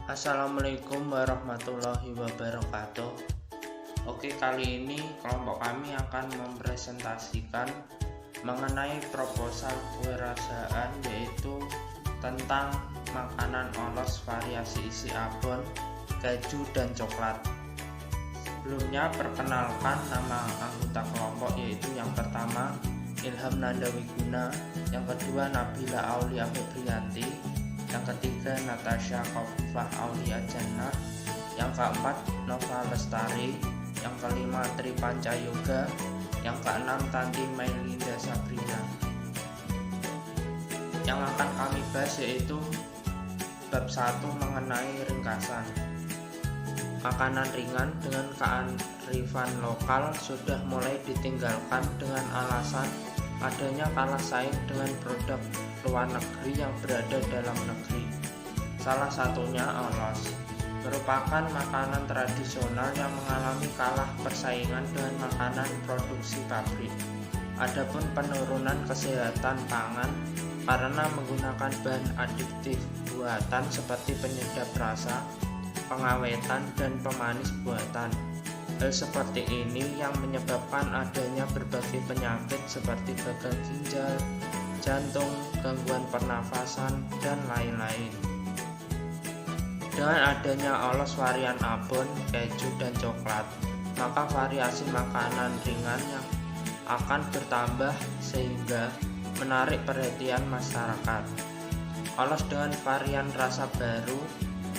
Assalamualaikum warahmatullahi wabarakatuh. Oke, kali ini kelompok kami akan mempresentasikan mengenai proposal kewirausahaan, yaitu tentang makanan olos variasi isi abon, keju, dan coklat. Sebelumnya perkenalkan nama anggota kelompok, yaitu yang pertama Ilham Nandawiguna, yang kedua Nabila Aulia Febrianti, yang ketiga Natasha Khofifah Aulia Jannah, yang keempat Nova Lestari, yang kelima Tri Pancayoga, yang keenam Tanti Mailinda Sabrina. Yang akan kami bahas yaitu bab 1 mengenai ringkasan. Makanan ringan dengan kearifan lokal sudah mulai ditinggalkan dengan alasan adanya kalah saing dengan produk luar negeri yang berada dalam negeri. Salah satunya olos, merupakan makanan tradisional yang mengalami kalah persaingan dengan makanan produksi pabrik. Adapun penurunan kesehatan pangan karena menggunakan bahan adiktif buatan seperti penyedap rasa, pengawetan, dan pemanis buatan. Hal seperti ini yang menyebabkan adanya berbagai penyakit seperti gagal ginjal, jantung, gangguan pernafasan, dan lain-lain. Dengan adanya olos varian abon, keju, dan coklat, maka variasi makanan ringan yang akan bertambah sehingga menarik perhatian masyarakat. Olos dengan varian rasa baru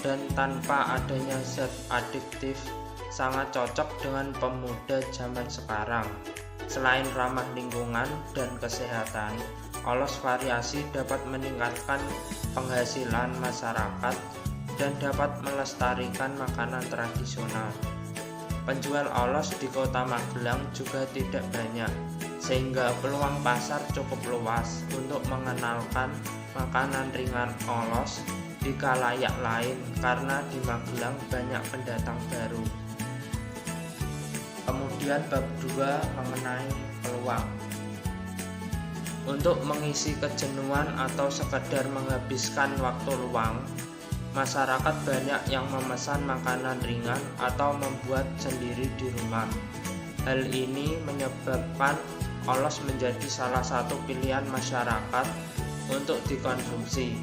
dan tanpa adanya zat adiktif sangat cocok dengan pemuda zaman sekarang. Selain ramah lingkungan dan kesehatan, olos variasi dapat meningkatkan penghasilan masyarakat dan dapat melestarikan makanan tradisional. Penjual olos di Kota Magelang juga tidak banyak, sehingga peluang pasar cukup luas untuk mengenalkan makanan ringan olos di khalayak lain karena di Magelang banyak pendatang baru. Kemudian bab 2 mengenai peluang. Untuk mengisi kejenuhan atau sekedar menghabiskan waktu luang, masyarakat banyak yang memesan makanan ringan atau membuat sendiri di rumah. Hal ini menyebabkan olos menjadi salah satu pilihan masyarakat untuk dikonsumsi.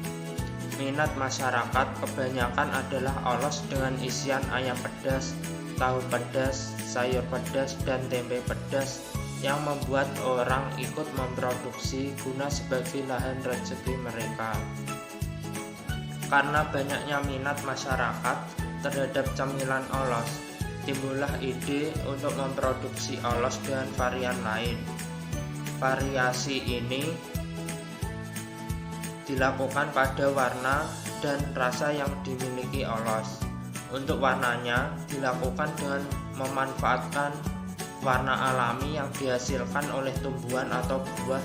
Minat masyarakat kebanyakan adalah olos dengan isian ayam pedas, tahu pedas, sayur pedas, dan tempe pedas yang membuat orang ikut memproduksi guna sebagai lahan rezeki mereka. Karena banyaknya minat masyarakat terhadap camilan olos, timbullah ide untuk memproduksi olos dengan varian lain. Variasi ini dilakukan pada warna dan rasa yang dimiliki olos. Untuk warnanya dilakukan dengan memanfaatkan warna alami yang dihasilkan oleh tumbuhan atau buah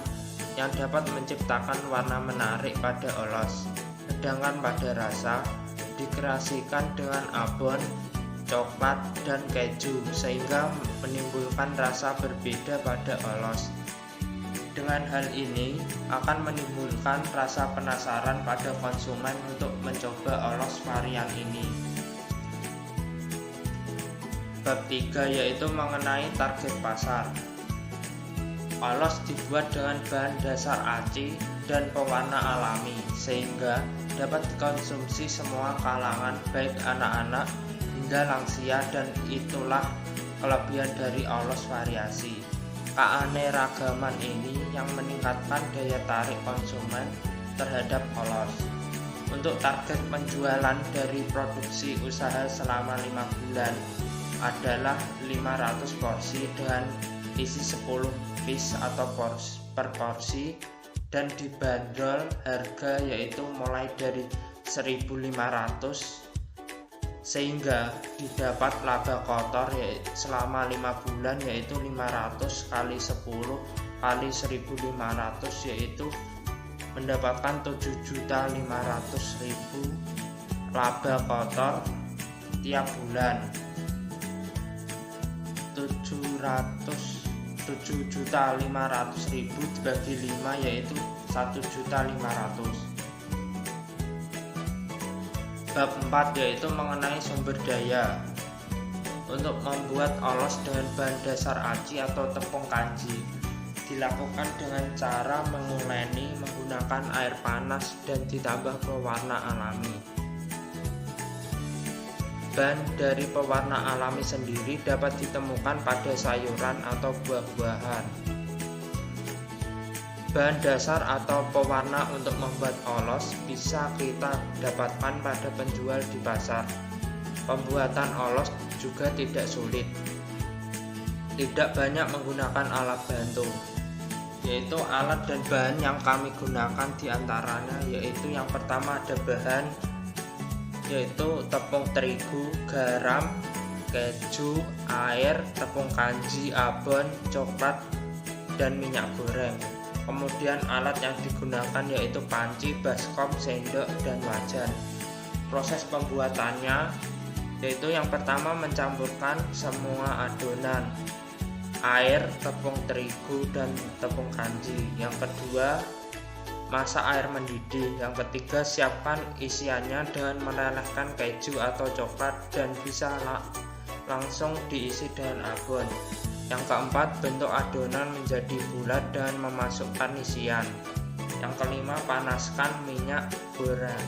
yang dapat menciptakan warna menarik pada olos. Sedangkan pada rasa dikreasikan dengan abon, coklat, dan keju sehingga menimbulkan rasa berbeda pada olos. Dengan hal ini akan menimbulkan rasa penasaran pada konsumen untuk mencoba olos varian ini. Bab 3 yaitu mengenai target pasar. Olos dibuat dengan bahan dasar aci dan pewarna alami sehingga dapat dikonsumsi semua kalangan, baik anak-anak hingga lansia, dan itulah kelebihan dari olos variasi. Keanekaragaman ini yang meningkatkan daya tarik konsumen terhadap olos. Untuk target penjualan dari produksi usaha selama 5 bulan adalah 500 porsi dengan isi 10 piece atau per porsi, dan dibanderol harga yaitu mulai dari 1.500 sehingga didapat laba kotor selama 5 bulan yaitu 500 kali 10 kali 1.500 yaitu mendapatkan 7.500.000 laba kotor tiap bulan. 7.500.000 dibagi 5 yaitu 1.500.000. Bab 4 yaitu mengenai sumber daya. Untuk membuat olos dengan bahan dasar aci atau tepung kanji dilakukan dengan cara menguleni menggunakan air panas dan ditambah pewarna alami. Bahan dari pewarna alami sendiri dapat ditemukan pada sayuran atau buah-buahan. Bahan dasar atau pewarna untuk membuat olos bisa kita dapatkan pada penjual di pasar. Pembuatan olos juga tidak sulit. Tidak banyak menggunakan alat bantu, yaitu alat dan bahan yang kami gunakan diantaranya yaitu yang pertama ada bahan yaitu tepung terigu, garam, keju, air, tepung kanji, abon, coklat, dan minyak goreng. Kemudian alat yang digunakan yaitu panci, baskom, sendok, dan wajan. Proses pembuatannya yaitu yang pertama mencampurkan semua adonan air, tepung terigu, dan tepung kanji. Yang kedua, masak air mendidih. Yang ketiga, siapkan isiannya dengan melelehkan keju atau coklat dan bisa langsung diisi dengan abon. Yang keempat, bentuk adonan menjadi bulat dan memasukkan isian. Yang kelima, panaskan minyak goreng.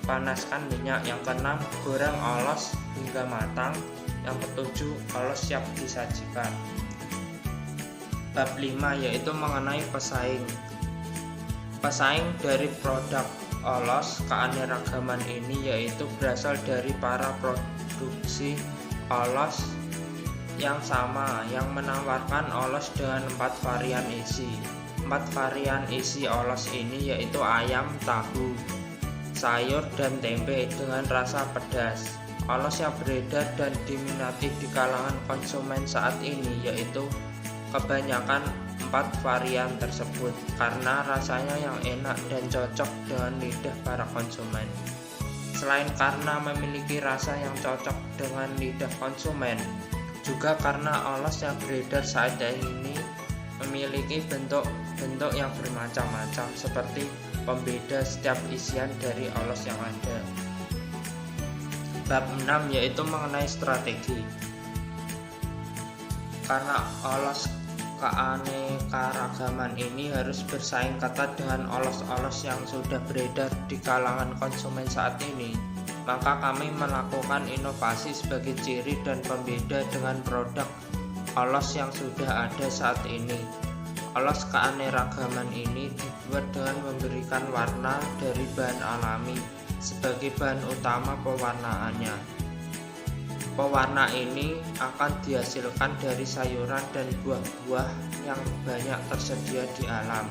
Yang keenam, goreng olos hingga matang. Yang ketujuh, olos siap disajikan. Bab 5 yaitu mengenai pesaing. Pesaing dari produk olos keanekaragaman ini yaitu berasal dari para produksi olos yang sama yang menawarkan olos dengan 4 varian isi. 4 varian isi olos ini yaitu ayam, tahu, sayur, dan tempe dengan rasa pedas. Olos yang beredar dan diminati di kalangan konsumen saat ini yaitu kebanyakan 4 varian tersebut karena rasanya yang enak dan cocok dengan lidah para konsumen. Selain karena memiliki rasa yang cocok dengan lidah konsumen, juga karena olos yang beredar saat ini memiliki bentuk-bentuk yang bermacam-macam seperti pembeda setiap isian dari olos yang ada. Bab 6 yaitu mengenai strategi. Karena olos keanekaragaman ini harus bersaing ketat dengan olos-olos yang sudah beredar di kalangan konsumen saat ini, maka kami melakukan inovasi sebagai ciri dan pembeda dengan produk olos yang sudah ada saat ini. Olos keanekaragaman ini dibuat dengan memberikan warna dari bahan alami sebagai bahan utama pewarnaannya. Pewarna ini akan dihasilkan dari sayuran dan buah-buah yang banyak tersedia di alam.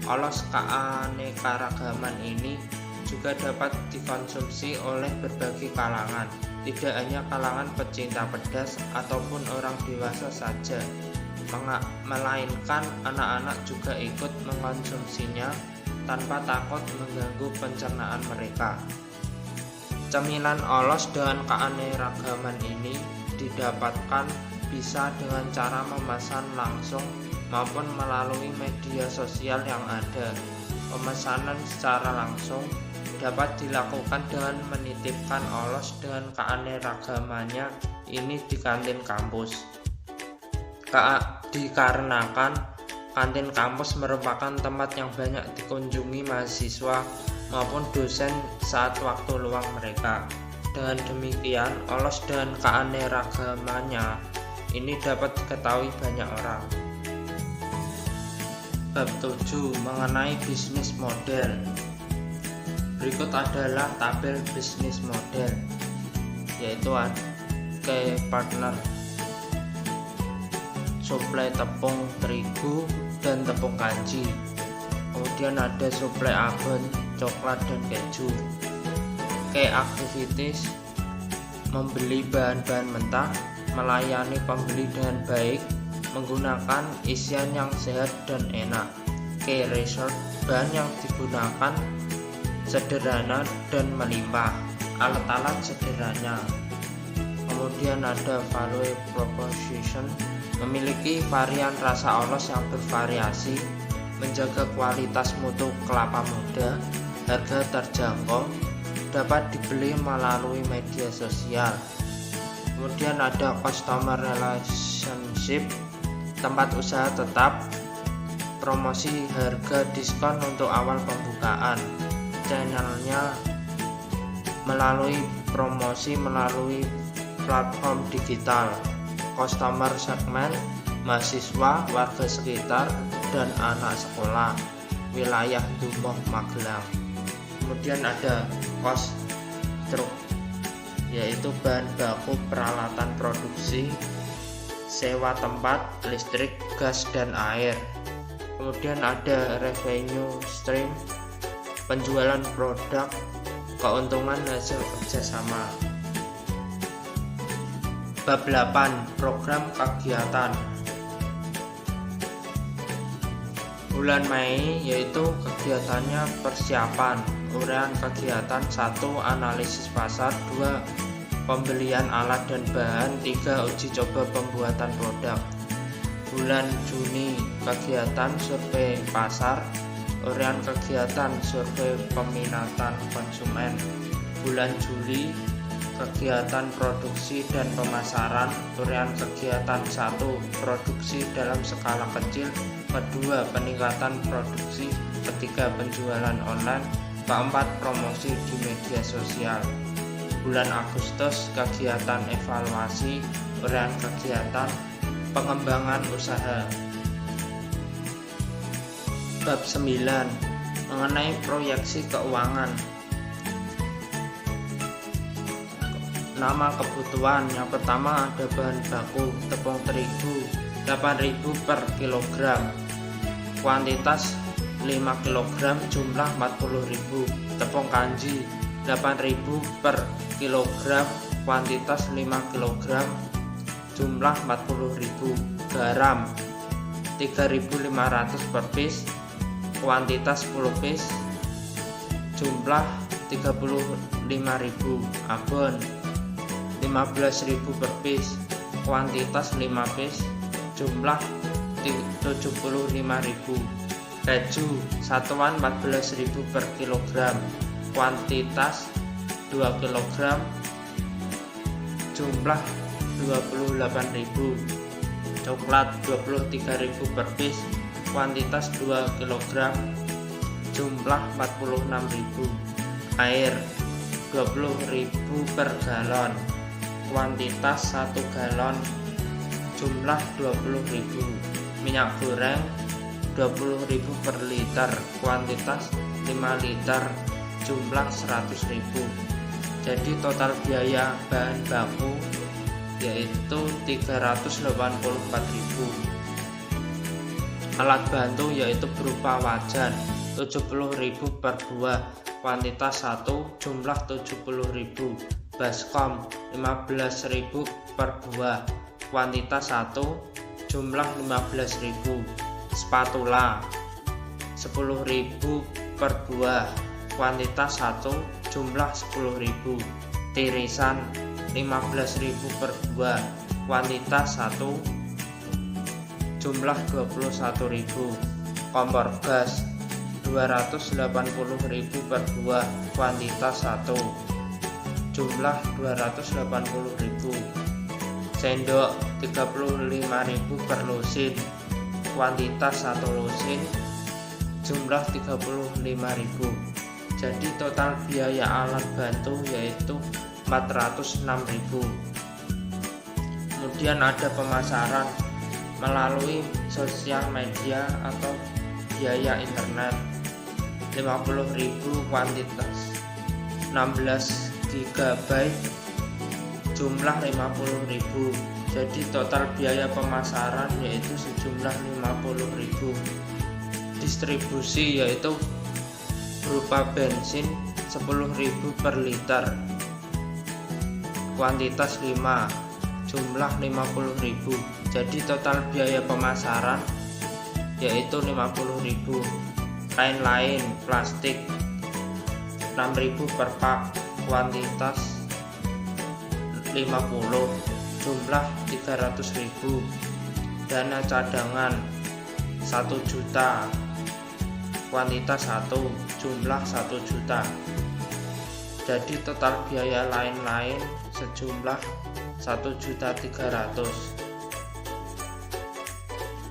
Olos keanekaragaman ini juga dapat dikonsumsi oleh berbagai kalangan, tidak hanya kalangan pecinta pedas ataupun orang dewasa saja, melainkan anak-anak juga ikut mengkonsumsinya tanpa takut mengganggu pencernaan mereka. Cemilan olos dengan keanekaragaman ini didapatkan bisa dengan cara memesan langsung maupun melalui media sosial yang ada. Pemesanan secara langsung dapat dilakukan dengan menitipkan olos dengan keanekaragamannya ini di kantin kampus. Dikarenakan kantin kampus merupakan tempat yang banyak dikunjungi mahasiswa maupun dosen saat waktu luang mereka. Dengan demikian, olos dengan keanekaragamannya ini dapat diketahui banyak orang. Bab 7 mengenai bisnis model. Berikut adalah tabel bisnis model, yaitu kayak partner, suplai tepung terigu dan tepung kanji. Kemudian ada suplai abon, coklat, dan keju. Kayak aktivitas membeli bahan-bahan mentah, melayani pembeli dengan baik, menggunakan isian yang sehat dan enak. Kayak resort, bahan yang digunakan sederhana dan melimpah, alat-alat sederhana. Kemudian ada value proposition, memiliki varian rasa olos yang bervariasi, menjaga kualitas mutu kelapa muda, harga terjangkau, dapat dibeli melalui media sosial. Kemudian ada customer relationship, tempat usaha tetap, promosi harga diskon untuk awal pembukaan, channelnya melalui promosi melalui platform digital, customer segment, mahasiswa, warga sekitar, dan anak sekolah, wilayah Dumoh, Magelang. Kemudian ada cost truk, yaitu bahan baku, peralatan produksi, sewa tempat, listrik, gas, dan air. Kemudian ada revenue stream, penjualan produk, keuntungan hasil kerjasama. Bab 8. Program kegiatan. Bulan Mei yaitu kegiatannya persiapan, uraian kegiatan 1. Analisis pasar, 2. Pembelian alat dan bahan, 3. Uji coba pembuatan produk. Bulan Juni kegiatan survei pasar, uraian kegiatan survei peminatan konsumen. Bulan Juli kegiatan produksi dan pemasaran, uraian kegiatan 1. Produksi dalam skala kecil, 2. Peningkatan produksi, 3. Penjualan online, 4. Promosi di media sosial. Bulan Agustus kegiatan evaluasi, uraian kegiatan pengembangan usaha. Bab 9. Mengenai proyeksi keuangan. Nama kebutuhan. Yang pertama ada bahan baku, tepung terigu 8.000 per kilogram, kuantitas 5 kg, jumlah 40.000. Tepung kanji 8.000 per kilogram, kuantitas 5 kg, jumlah 40.000. Garam 3.500 per piece, kuantitas 10 piece, jumlah 35.000. Abon 15.000 per piece, kuantitas 5 piece, jumlah 75.000. Keju satuan 14.000 per kilogram, kuantitas 2 kg, jumlah 28.000. Coklat 23.000 per piece, kuantitas 2 kg, jumlah 46.000. Air 20.000 per galon, kuantitas 1 galon, jumlah 20.000. Minyak goreng 20.000 per liter, kuantitas 5 liter, jumlah 100.000. Jadi total biaya bahan baku yaitu 384.000. Alat bantu yaitu berupa wajan 70.000 per buah, kuantitas 1, jumlah 70.000. Baskom 15.000 per buah, kuantitas 1, jumlah 15.000. Spatula 10.000 per buah, kuantitas 1, jumlah 10.000. Tirisan 15.000 per buah, kuantitas 1, jumlah 21.000. Kompor gas 280.000 per buah, kuantitas 1, jumlah 280.000. Sendok 35.000 per lusin, kuantitas 1 lusin, jumlah 35.000. Jadi total biaya alat bantu yaitu 406.000. Kemudian ada pemasaran melalui sosial media atau biaya internet 50.000, kuantitas 16 GB, jumlah 50.000. Jadi total biaya pemasaran yaitu sejumlah 50.000. Distribusi yaitu berupa bensin 10.000 per liter, kuantitas 5, jumlah 50.000. Jadi total biaya pemasaran yaitu 50.000. Lain-lain plastik 6.000 per pak, kuantitas 50, jumlah 300.000. Dana cadangan 1 juta, kuantitas 1, jumlah 1 juta. Jadi total biaya lain-lain sejumlah 1.300.000.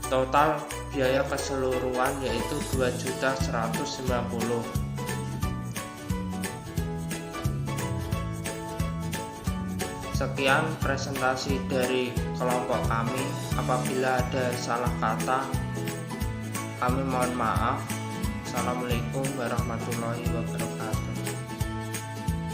Total biaya keseluruhan yaitu 2.190.000. Sekian presentasi dari kelompok kami. Apabila ada salah kata, kami mohon maaf. Assalamualaikum warahmatullahi wabarakatuh.